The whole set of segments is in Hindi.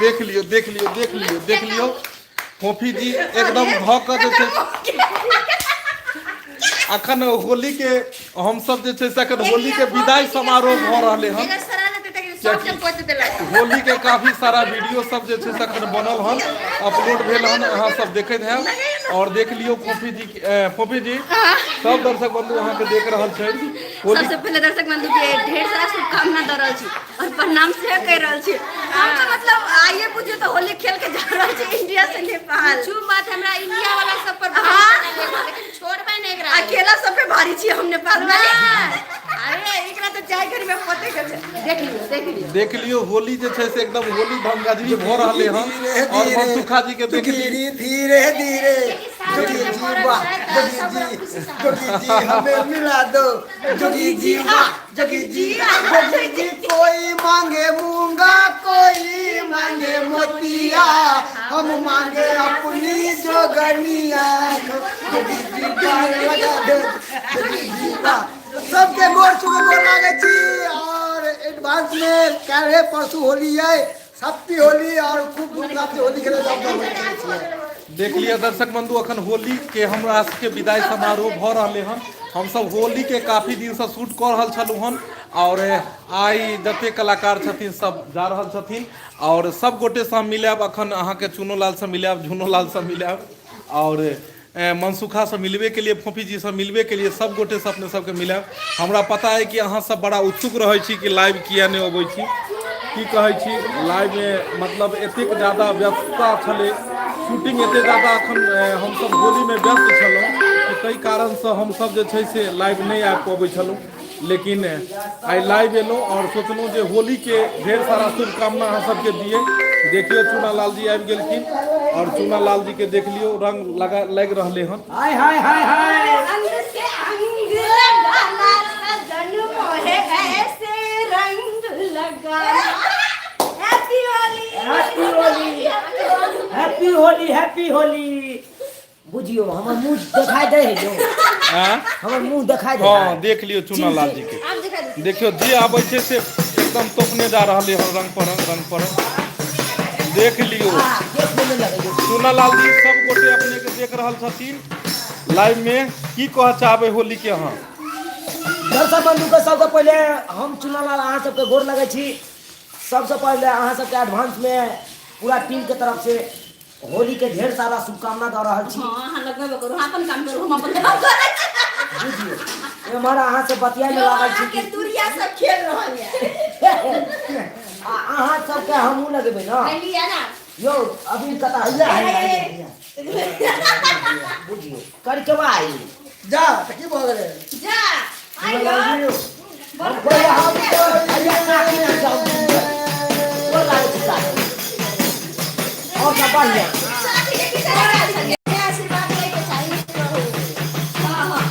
देख लियो देख लियो देख लियो देख लियो फोफी जी एकदम धक अखन होली के हम सब जे छै अखन होली के विदाई समारोह भ रहले हन। होली के काफी सारा वीडियो सब जे छै अखन बनल हन अपलोड भेल हन अहाँ सब देखैत हैब और देख लियो फोफी जी सब दर्शक बंधु अहाँ के देख रहल छै। सबसे पहले दर्शक बंधु के ढेर सारा शुभकामना दे रहल छी और प्रणाम से कह रहल छी। हम तो मतलब आइए पूछे तो होली खेल के जा रहल छी इंडिया से नेपाल। छू बात हमरा इंडिया वाला सब पर लेकिन छोड़बे नहीं एकरा अकेला सब पे भारी छी हम नेपाल में। अरे एकरा तो चाय घर में पते के देख लियो होली जे छै से एकदम होली धमगजरी भ रहले हन और मनसुखा जी के देख लियो धीरे धीरे जोगी जी हमें मिला दो जोगी जी कोई मांगे मूंगा कोई मांगे मोतिया हम मांगे अपनी जोगनिया जोगी जी लगा दो जोगी जी सबके गोर छुके गोर लागे छी और एडवांस में काहे परसों होली है हैप्पी होली और खूब धूमधाम से होली खेले सब देख लिया दर्शक बंधु अखन होली के हमरा के विदाई समारोह भ रहले हन। हम सब होली के काफी दिन से शूट कर रहल छलु हन और आई जते कलाकार छथिन सब जा रहल छथिन और सब गोटे से हम मिलब अखन अहाँ के चुनो लाल से मिलब झुनो लाल से मिलब और मनसुखा से मिलवे के लिए फोफी जी से मिलवे के लिए सब गोटे से अपने सबके मिलब। हमरा पता है कि अहाँ सब बड़ा उत्सुक रहे छी कि लाइव किया नहीं अबै छी की कहे छी लाइव में मतलब एतेक ज्यादा व्यस्तता छले शूटिंग एते ज्यादा अखन हम सब होली में व्यस्त छलौं कि कई कारण से हम सब जे छै से लाइव नहीं आ पाबै छलौं लेकिन आई लाइव एलौं और सोचलौं जे होली के ढेर सारा शुभकामना अहाँ सबके दिए। देखियो चूना लाल जी आबि गेलखिन और चूना लाल जी के देख लियो रंग लगा लग रहले हन। हाय हाय हाय हाय अंग से अंग लगाना सजन मोहे ऐसे रंग लगाना। Happy Holi happy Holi happy Holi happy Holi बुझियो हमर मुंह दिखाई दे है जो हां हमर मुंह दिखाई दे हां देख लियो चूना लाल जी के देखियो जे आबै छै से एकदम तोपने जा रहले हन रंग पर देख लियो चूना लाल जी सब गोटे अपने के देख रहल छथिन लाइव में की कह चाहबे होली के अहाँ दर्शक बंधु के सबसे पहले हम चूना लाल अहाँ सबके गोर लगे छी। सबसे पहले अहाँ सबके एडवांस में पूरा टीम के तरफ से होली के ढेर सारा शुभकामना दे रहल छी। हां लगबे करू अपन काम करू हम अपन काम करै बुझियो हमारा अहाँ से बतिया में लागल छी के दूरिया सब खेल रहल है अहाँ सबके हमहू लगबे ना लिया ना यो अभी कता है बुझियो करके भाई जा त की भ गेले जा आइयो हम कोई हम तो आइया ना जाऊ वो लाल चिता और सब बढ़िया आशीर्वाद लेके चाहिए हां हां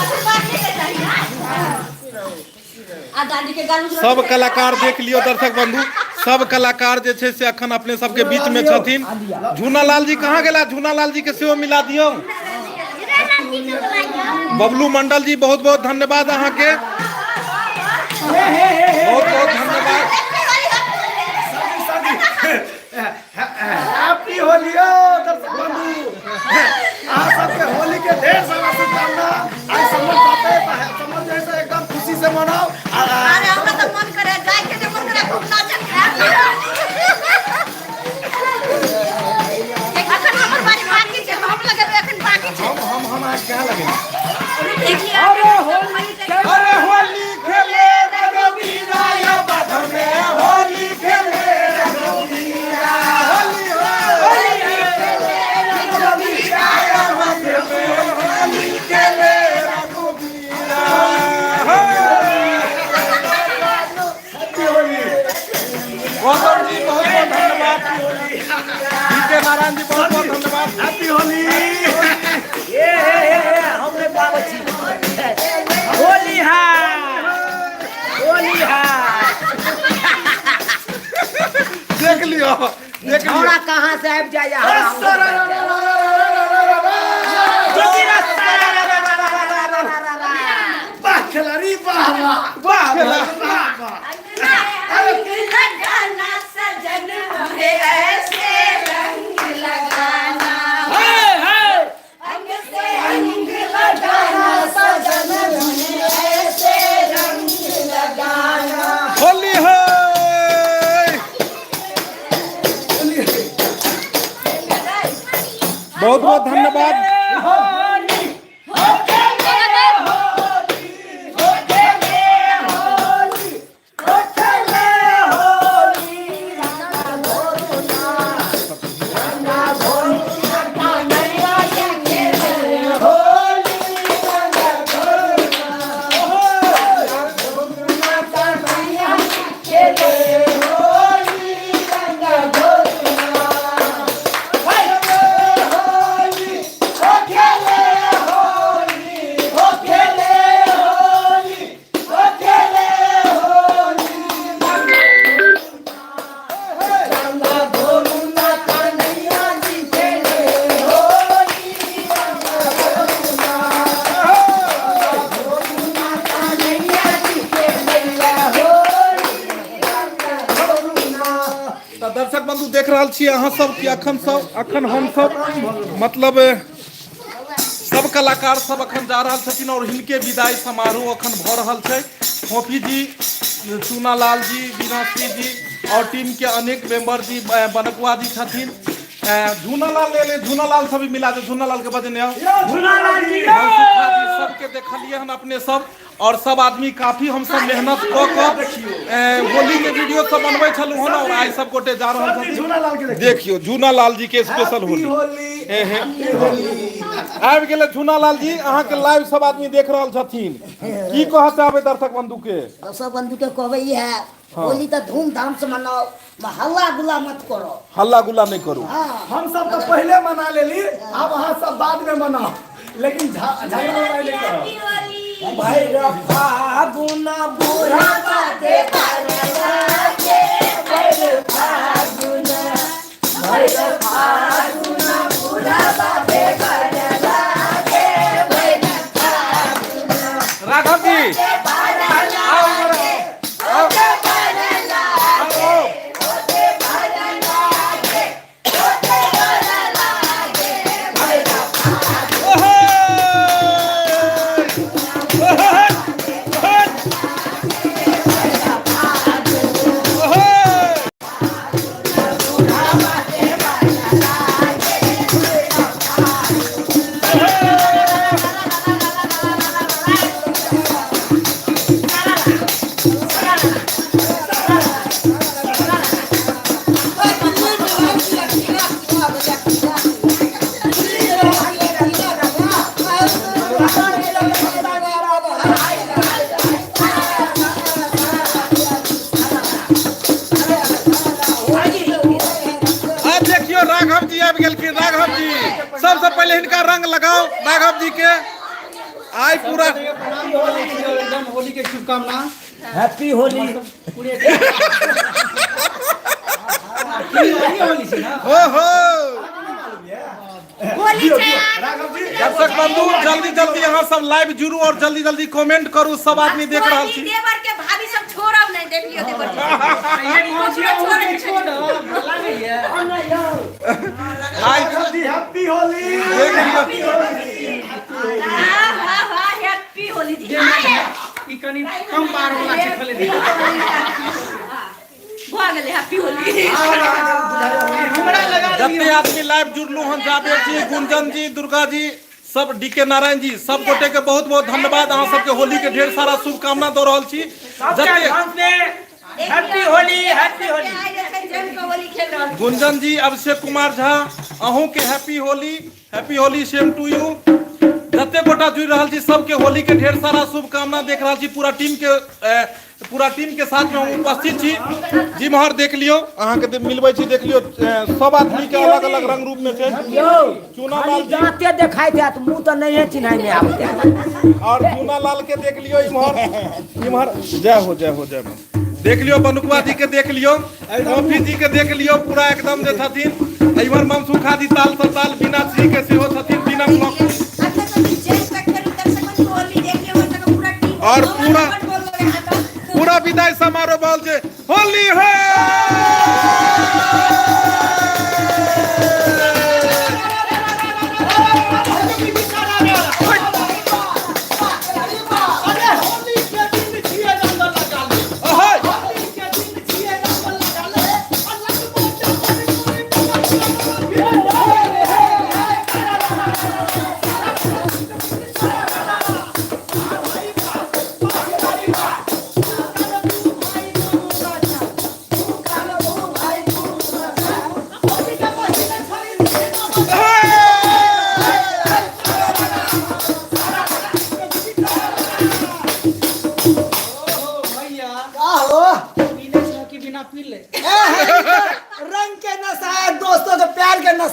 आशीर्वाद लेके चाहिए आ दादी के गाल सब कलाकार देख लियो दर्शक बंधु सब कलाकार जे छै से अखन अपने सबके बीच में छथिन। झूना लाल जी कहाँ गेला झूना लाल जी के सेहो मिला दियो। बबलू मंडल जी बहुत बहुत धन्यवाद अहाँ के बहुत बहुत धन्यवाद। हैप्पी होली दर्शक बंधु आप सबके होली के ढेर सारा शुभकामना आज समझ जैसे एकदम खुशी से मनाओ। अरे हमरा तो मन करे जाय के जे मन करे खूब नाचत अखन हमर बारी बाकी छै हम लगे अखन बाकी छै हम आज क्या लगे देखिए अरे होली खेले रघुवीरा या बाध में होली खेले रघुवीरा होली खेले रघुवीरा या बाध में होली खेले रघुवीरा गौतम जी बहुत बहुत धन्यवाद डीके नारायण जी बहुत बहुत धन्यवाद। हैप्पी होली ये हमने बाबूजी होली है देख लियो घोड़ा कहाँ से आब जाए खिलाड़ी सजन है बहुत बहुत धन्यवाद। तो दर्शक बंधु देख रहा छी अहाँ सब कि अखन हम सब मतलब सब कलाकार सब अखन जा रहा छथिन और हिनके विदाई समारोह अखन भ रहल छै। फोफी जी, चूनालाल जी, वीराश्री जी और टीम के अनेक मेंबर जी, बनकुआ जी छथिन। झूनालाल ले झूनालाल सब मिला दे, झूनालाल के बजने झूनालाल जी सबके देखलिए हन अपने सब और सब आदमी काफी हम सब मेहनत क होली के वीडियो सब बनबै छलु हन और आई सब गोटे जा रहल छथिन। देखियो झूनालाल जी के स्पेशल होली आबि गेलै। झूनालाल जी अहाँ के लाइव सब आदमी देख रहल छथिन, की कहऽ चाहबै दर्शक बंधु के? दर्शक बंधु के कहबै ई है होली तो धूमधाम से मनाओ, हल्ला गुल्ला मत करो। हल्ला गुल्ला नहीं करू। हम सब तो पहले मना लेली, अब अहाँ सब बाद में मनाओ, लेकिन झगड़ा नहीं करो। भाई फागुन बुढ़ा बाते करला के भाई फागुन बुढ़ा बाते करला के भाई फागुन। राघव जी सबसे पहले इनका रंग लगाओ राघव जी के। आई पूरा होली के शुभकामना। हैप्पी होली। दर्शक बंधु जल्दी जल्दी यहाँ सब लाइव जुड़ू और जल्दी जल्दी कमेंट करू, सब आदमी देख रहा छी। देवर के भाभी सब छोड़ब नहीं, देख लियो देवर के। Hi happy Holi. हां हां हां हैप्पी होली जी। ई कनी कम पार वाला छै खले दे। भऽ गेलै हैप्पी होली। हमरा लगा जते आदमी लाइव जुड़लू हन, जावेद जी, गुंजन जी, दुर्गा जी, सब डीके नारायण जी, सब गोटे के बहुत बहुत धन्यवाद। अहाँ सबके होली के ढेर सारा शुभकामना दो रहल छी। Happy Holi, happy Holi. होली खेल रहल। गुंजन जी, अभिषेक कुमार झा, अहूँ के happy Holi same to you. जते गोटा जुड़ रहल छी सबके होली के ढेर सारा शुभकामना देख रहल छी। पूरा टीम के साथ में हम उपस्थित छी। जी महर देख लियो, अहाँ के मिलबै छी, देख लियो सब आदमी के अलग अलग रंग रूप में छै। चूनालाल जी दांते देखाई देत, मुंह तो नहीं है चिन्हाई में आबे। और चूनालाल के देख लियो, इमहर जय हो जय हो जय हो। देख लियो बनुकवा जी के देख लियो, कॉफी जी के देख लियो, पूरा एकदम जे छथिन। इमहर मनसुखा जी ताल सताल, बिना जी के सेहो छथिन, बिना ब्लॉक और पूरा विदाई समारोह बोल जे होली है।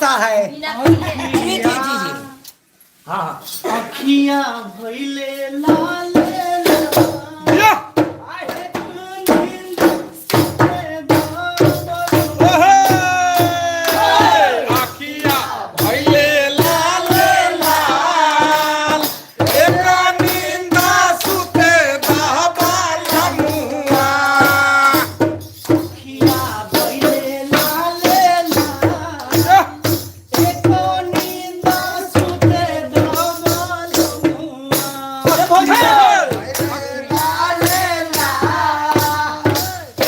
भाषा है। जी जी जी जी हाँ अखियां भइले लाल या! ओहे! आखिया भइले लाल लाल, एका नींदा सुते दहबाल मुआ। अखियां भइले लाल या! एको नींदा सुते दबाल अरे भौजी!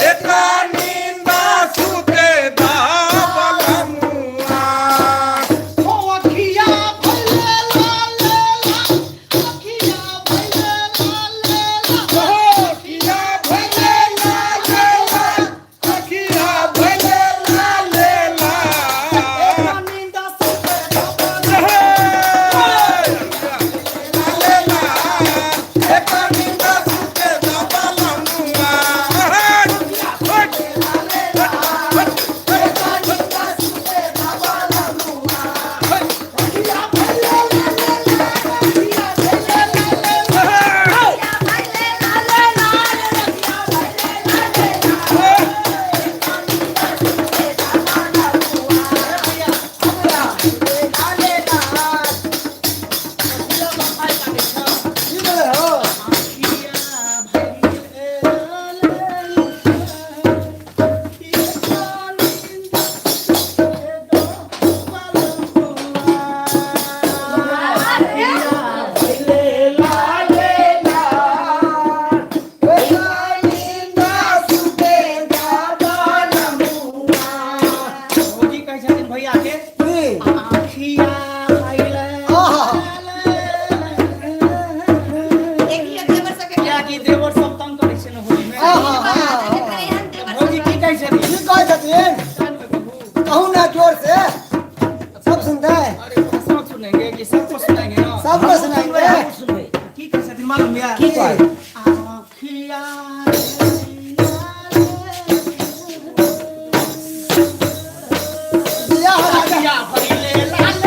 एका नींदा सुते दहबाल मुआ। ओ अखियां भइले लाल अखियां भइले लाल आखिया भइले लाल लाल, आखिया भइले लाल लाल। नींदा सुते दबाल भौजी कहै छथिन भैया के आखियां भइले देखिए देवर सबके क्या की देवर सब तंग करै छै न होली में भौजी की कहै छथिन की कहै छथिन? कहूँ ना जोर से, सब सुनते हैं। अरे सब सुनेंगे कि सबको सुनेंगे ना सबको सुनाएंगे। सुनबे की कहै छथिन मालूम है की कहै? आखियां दिया हो राजा। आखियां भइले लाल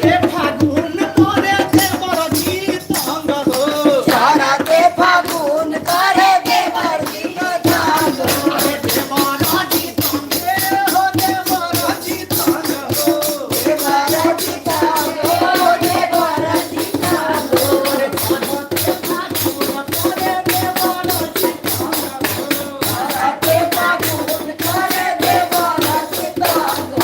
ए फागुन मोरे देवर जी तंग हो सारा के फागुन करे देवर जी का जाग। देवर जी तंग हो देवर जी तंग हो देवर जी का हो, देवर जी का हो। सारा के फागुन करे देवर जी का हो।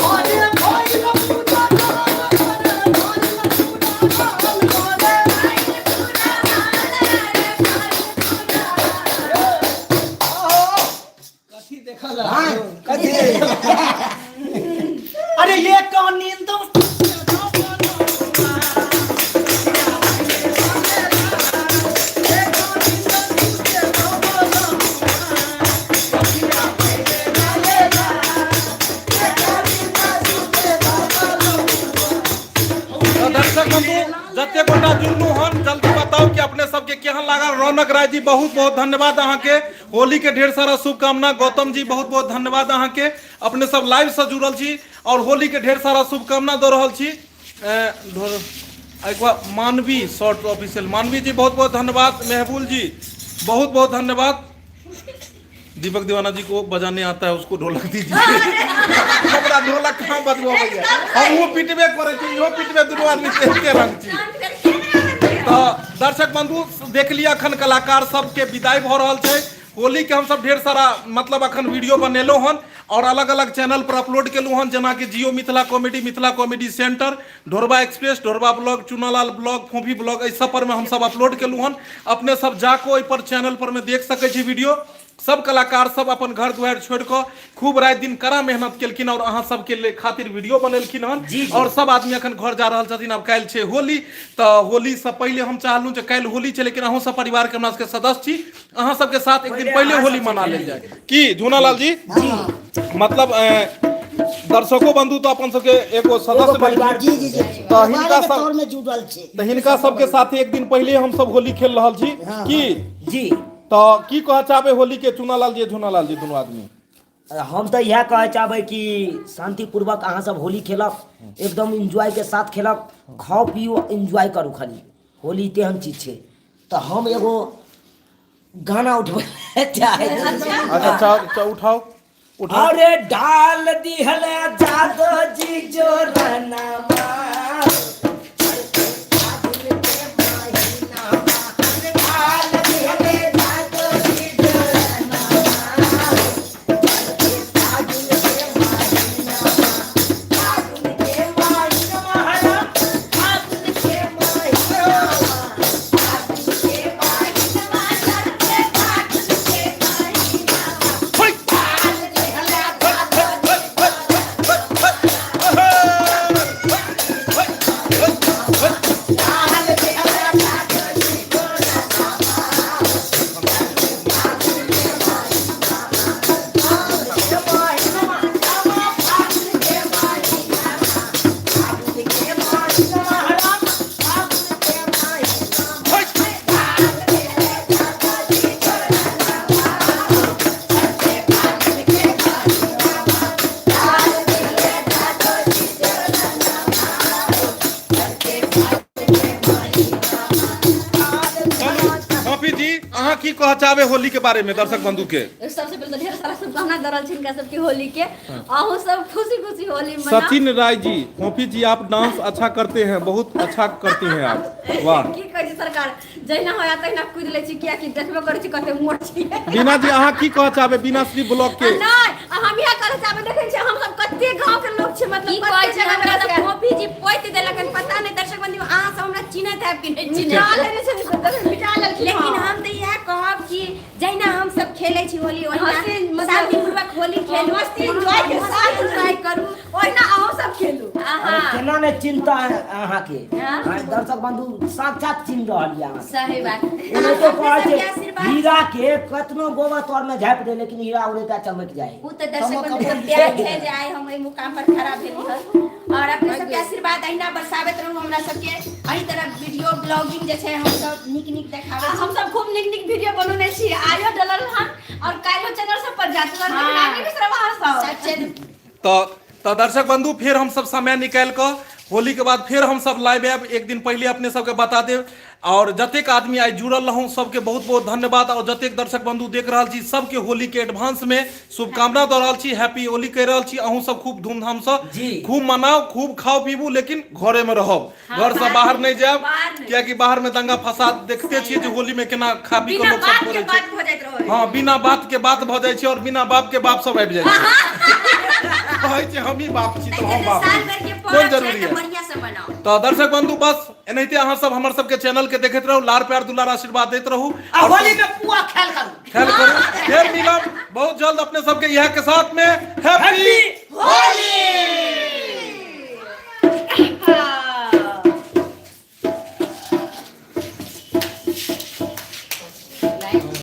कथी देखल हाँ, कथी? अरे ये कौन नींद दर्शक बंधु जते गोटा जुड़लू हन जल्दी बताओ कि अपने सबके केहन लागल। रौनक राय जी बहुत बहुत धन्यवाद अहाँ के, होली के ढेर सारा शुभकामना। गौतम जी बहुत बहुत धन्यवाद अहाँ के, अपने सब लाइव से जुड़ल छी और होली के ढेर सारा शुभकामना दे रहल छी। एक बार मानवी शॉर्ट ऑफिशियल मानवी जी बहुत बहुत धन्यवाद। महबूल जी बहुत बहुत धन्यवाद। दीपक दीवाना जी को बजाने आता है, उसको ढोलक दीजिए। हमरा ढोलक कहाँ बजबो भैया, हम वो पिटबे करे छी, इहो पिटबे, दुनू आदमी से एके रंग छी। तो दर्शक बंधु देख लिया, अखन कलाकार सबके विदाई भ रहल छै। होली के हम सब ढेर सारा मतलब अखन वीडियो बनेलो हन और अलग अलग चैनल पर अपलोड केलू हन, जना कि Jio Mithila comedy centre, Dhorba express, Dhorba blog, Chunalal blog, Phophi blog, एहि सब पर में हम सब अपलोड केलू हन। अपने सब जाको एहि पर चैनल पर में देख सकै छी वीडियो। सब कलाकार सब अपन घर दुआर छोड़ कर खूब रात दिन कड़ा मेहनत केलखिन और अहाँ सबके खातिर वीडियो बनेलखिन हन और सब आदमी अखन घर जा रहल छथिन। अब काल्हि छै होली, तो होली से पहले हम चाहलूँ जे काल्हि होली छै, लेकिन अहूँ सब परिवार के हमरा सबके सदस्य छी, अहाँ सबके साथ एक दिन पहले होली मना लेल जाए की झूनालाल जी? मतलब दर्शकों बंधु तो अपन सबके एगो सदस्य बन जी जी जी तो हिनका सब तौर में जुड़ल छै। तो हिनका सबके साथ एक दिन पहले हम सब होली खेल रहल छी की जी। तो की कह चाहबे होली के चुनालाल जी झुनालाल जी दोनों आदमी? हम तो यह कहे चाहबे कि शांतिपूर्वक अहाँ सब होली खेलक, एकदम इंजॉय के साथ खेलक, खाओ पियो इंजॉय करू। खाली होली तेहन चीज छै। तो हम एगो गाना उठबे चाहे। अच्छा उठाओ उठाओ। अरे डाल दिहले जादो जी जो रनमा, की कह चाहबे होली के बारे में दर्शक बंधु के? सबसे पहले तो ढेर सारा शुभकामना दरल छिन का सबके होली के, आहू सब खुशी खुशी होली मनाओ। सचिन राय जी, कॉफी जी, आप डांस अच्छा करते हैं, बहुत अच्छा करती हैं आप, वाह। की कही सरकार जहिना होया तहिना कूद ले छी, किया कि देखबे करै छी कते मोट छी। बीना जी अहाँ की कह चाहबे बीना श्री ब्लॉक के? नहीं हम यह कह चाहबे, देखे छी हम सब कते गांव के लोग छै, मतलब कते जगह हमरा सब कॉफी जी पोइत देलक, पता नहीं दर्शक बंधु अहाँ सब हमरा चिन्हत है कि नहीं चिन्ह लेने छै, मिटा लेलखिन। लेकिन हम तो यह कहब कि जहिना हम सब खेले छी होली, ओहिना शांतिपूर्वक होली खेलू, मस्ती एंजॉय के साथ एंजॉय करू, ओहिना अहूँ सब खेलू। केना ने चिंता अहाँ के दर्शक बंधु साक्षात चिन्ह रहल अहाँ। सही बात। एने तो कहै छै हीरा के कतनो गोबर तोर में झाँप दे, लेकिन हीरा उड़ेता चमक जाए। वो तो दर्शक बंधु के प्यार है जे आए हम एहि मुकाम पर खड़ा भेली हन, और अपने सबके आशीर्वाद अहिना बरसाबैत रहू हमरा सबके। एही तरह वीडियो ब्लॉगिंग जे छै हम सब नीक नीक देखाबै, हम सब खूब नीक नीक वीडियो बनौने छी, आइयो डलल हन और काल्हियो चैनल सब पर जात रहल, लेकिन आगे भी सब अहाँ सब सच्चे तो दर्शक बंधु फिर हम सब समय निकाल कर होली के बाद फिर हम सब लाइव आब, एक दिन पहले अपने सबके बता देव। और जतेक आदमी आज जुड़ल रहूँ सबके बहुत बहुत धन्यवाद, और जतेक दर्शक बंधु देख रहा छी सबके होली के एडवांस में शुभकामना दे रहा छी, हैप्पी होली कह रहा छी। अहूँ सब खूब धूमधाम से खूब मनाओ, खूब खाओ पीबू, लेकिन घरे में रहब, घर से बाहर नहीं जाब, क्योंकि बाहर में दंगा फसाद देखते छियै जे होली में केना खा पी के लोग सब करे छै। हाँ, बिना बात के बात भ जाय छै और बिना बाप के बाप सब आबि जाय छै। कहै छै हम ही बाप छी तो हम बाप छी, कोन जरूरी है। तो दर्शक बंधु बस एनाहिते अहाँ सब हमर सबके चैनल के देखैत रहू, लार प्यार दुलार आशीर्वाद देत रहू, और होली में पूरा खेल करू। फिर मिलब बहुत जल्द अपने सबके यह के साथ में। हैप्पी होली।